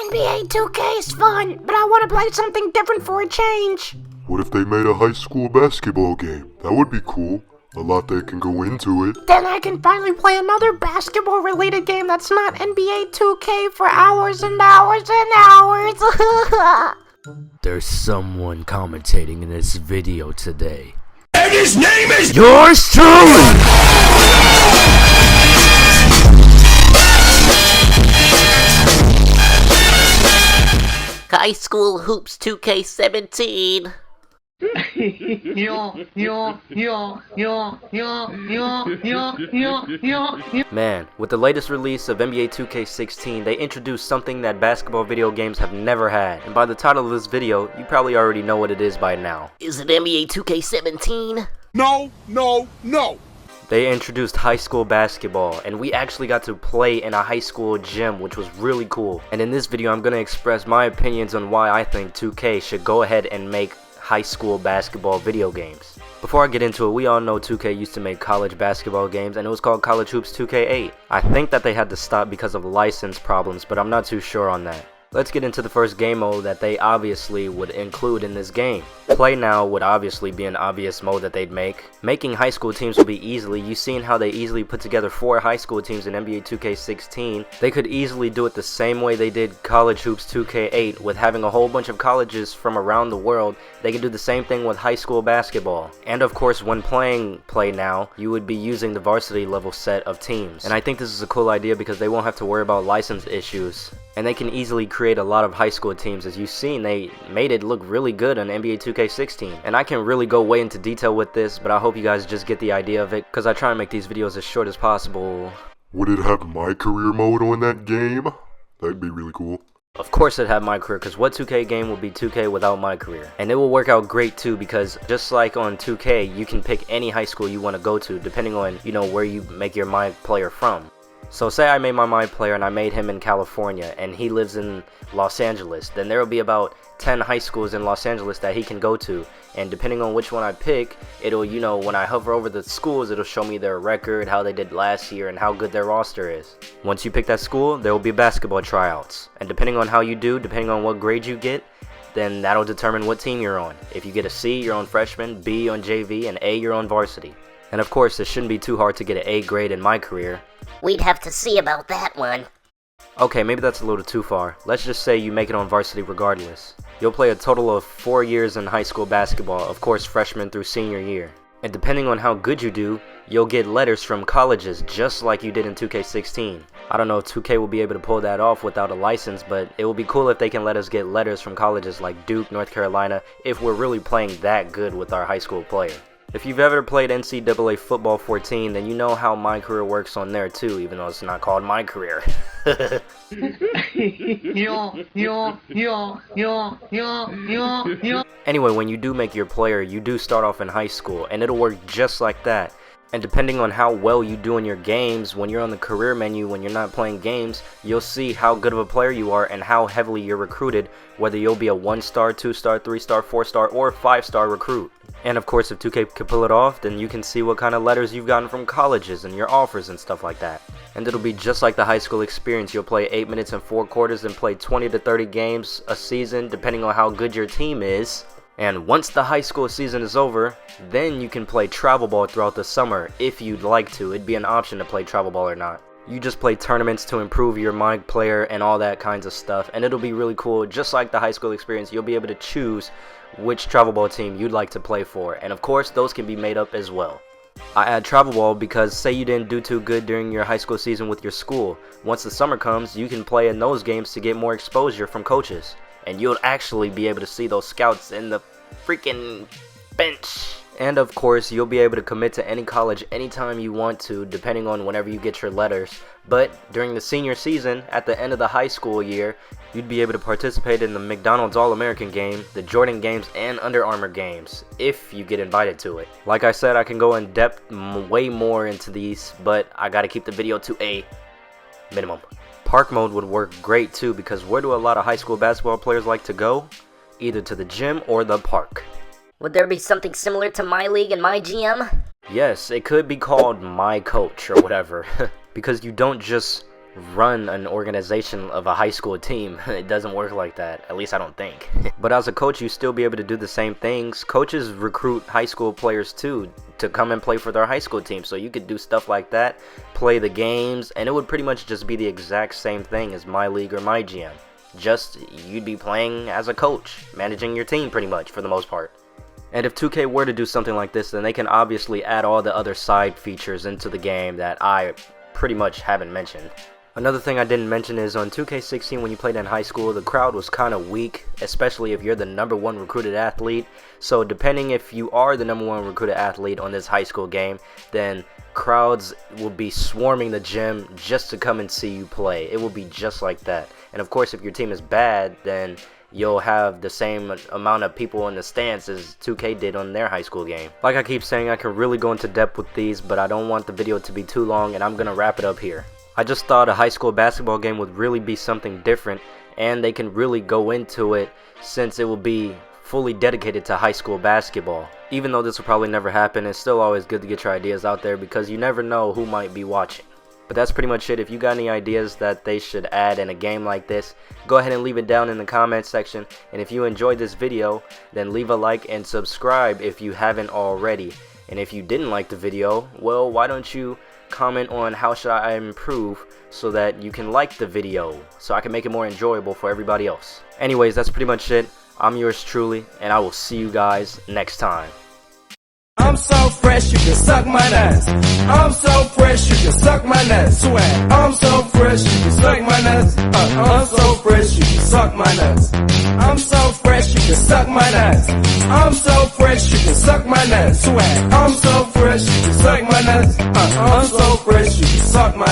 NBA 2K is fun, but I want to play something different for a change. What if they made a high school basketball game? That would be cool. A lot that can go into it. Then I can finally play another basketball-related game that's not NBA 2K for hours and hours and hours. There's someone commentating in this video today. And his name is yours truly! High School Hoops 2K17. Man, with the latest release of NBA 2K16, they introduced something that basketball video games have never had. And by the title of this video, you probably already know what it is by now. Is it NBA 2K17? No. They introduced high school basketball, and we actually got to play in a high school gym, which was really cool. And in this video, I'm going to express my opinions on why I think 2K should go ahead and make high school basketball video games. Before I get into it, we all know 2K used to make college basketball games, and it was called College Hoops 2K8. I think that they had to stop because of license problems, but I'm not too sure on that. Let's get into the first game mode that they obviously would include in this game. Play Now would obviously be an obvious mode that they'd make. Making high school teams would be easily. You've seen how they easily put together 4 high school teams in NBA 2K16. They could easily do it the same way they did College Hoops 2K8 with having a whole bunch of colleges from around the world. They could do the same thing with high school basketball. And of course, when playing Play Now, you would be using the varsity level set of teams. And I think this is a cool idea because they won't have to worry about license issues. And they can easily create a lot of high school teams. As you've seen, they made it look really good on NBA 2K16. And I can really go way into detail with this, but I hope you guys just get the idea of it, because I try and make these videos as short as possible. Would it have my career mode on that game? That'd be really cool. Of course it had my career, because what 2K game would be 2K without my career? And it will work out great too, because just like on 2K, you can pick any high school you want to go to, depending on, where you make your my player from. So say I made my player and I made him in California and he lives in Los Angeles, then there will be about 10 high schools in Los Angeles that he can go to, and depending on which one I pick, it'll, when I hover over the schools, it'll show me their record, how they did last year, and how good their roster is. Once you pick that school, there will be basketball tryouts, and depending on how you do, depending on what grade you get, then that'll determine what team you're on. If you get a C, you're on freshman, B on JV, and A, you're on varsity. And of course, it shouldn't be too hard to get an A grade in my career. We'd have to see about that one. Okay, maybe that's a little too far. Let's just say you make it on varsity regardless. You'll play a total of 4 years in high school basketball, of course freshman through senior year. And depending on how good you do, you'll get letters from colleges just like you did in 2K16. I don't know if 2K will be able to pull that off without a license, but it will be cool if they can let us get letters from colleges like Duke, North Carolina, if we're really playing that good with our high school player. If you've ever played NCAA Football 14, then you know how my career works on there too, even though it's not called my career. Anyway, when you do make your player, you do start off in high school, and it'll work just like that. And depending on how well you do in your games, when you're on the career menu, when you're not playing games, you'll see how good of a player you are and how heavily you're recruited, whether you'll be a 1-star, 2-star, 3-star, 4-star, or 5-star recruit. And of course, if 2K can pull it off, then you can see what kind of letters you've gotten from colleges and your offers and stuff like that. And it'll be just like the high school experience. You'll play 8 minutes and 4 quarters and play 20 to 30 games a season, depending on how good your team is. And once the high school season is over, then you can play travel ball throughout the summer if you'd like to. It'd be an option to play travel ball or not. You just play tournaments to improve your MIG player and all that kinds of stuff, and it'll be really cool. Just like the high school experience, you'll be able to choose which travel ball team you'd like to play for, and of course those can be made up as well. I add travel ball because say you didn't do too good during your high school season with your school, once the summer comes you can play in those games to get more exposure from coaches, and you'll actually be able to see those scouts in the freaking bench. And of course, you'll be able to commit to any college anytime you want to, depending on whenever you get your letters. But during the senior season, at the end of the high school year, you'd be able to participate in the McDonald's All-American game, the Jordan games, and Under Armour games, if you get invited to it. Like I said, I can go in depth way more into these, but I gotta keep the video to a minimum. Park mode would work great too, because where do a lot of high school basketball players like to go? Either to the gym or the park. Would there be something similar to my league and my GM? Yes, it could be called My Coach or whatever, because you don't just run an organization of a high school team. It doesn't work like that, at least I don't think. But as a coach, you still be able to do the same things. Coaches recruit high school players too to come and play for their high school team, so you could do stuff like that, play the games, and it would pretty much just be the exact same thing as my league or my GM. Just you'd be playing as a coach, managing your team pretty much for the most part. And if 2K were to do something like this, then they can obviously add all the other side features into the game that I pretty much haven't mentioned. Another thing I didn't mention is on 2K16 when you played in high school, the crowd was kind of weak, especially if you're the #1 recruited athlete. So depending if you are the #1 recruited athlete on this high school game, then crowds will be swarming the gym just to come and see you play. It will be just like that. And of course, if your team is bad, then you'll have the same amount of people in the stands as 2K did on their high school game. Like I keep saying, I can really go into depth with these, but I don't want the video to be too long, and I'm gonna wrap it up here. I just thought a high school basketball game would really be something different, and they can really go into it since it will be fully dedicated to high school basketball. Even though this will probably never happen, it's still always good to get your ideas out there because you never know who might be watching. But that's pretty much it. If you got any ideas that they should add in a game like this, go ahead and leave it down in the comment section. And if you enjoyed this video, then leave a like and subscribe if you haven't already. And if you didn't like the video, well, why don't you comment on how should I improve so that you can like the video so I can make it more enjoyable for everybody else. Anyways, that's pretty much it. I'm yours truly, and I will see you guys next time. I'm so fresh, you can suck my nuts. I'm so fresh, you can suck my nuts. Swag. I'm so fresh, you can suck my nuts. I'm so fresh, you can suck my nuts. I'm so fresh, you can suck my nuts. I'm so fresh, you can suck my nuts. Swag. I'm so fresh, you can suck my nuts. I'm so fresh, you can suck my nuts.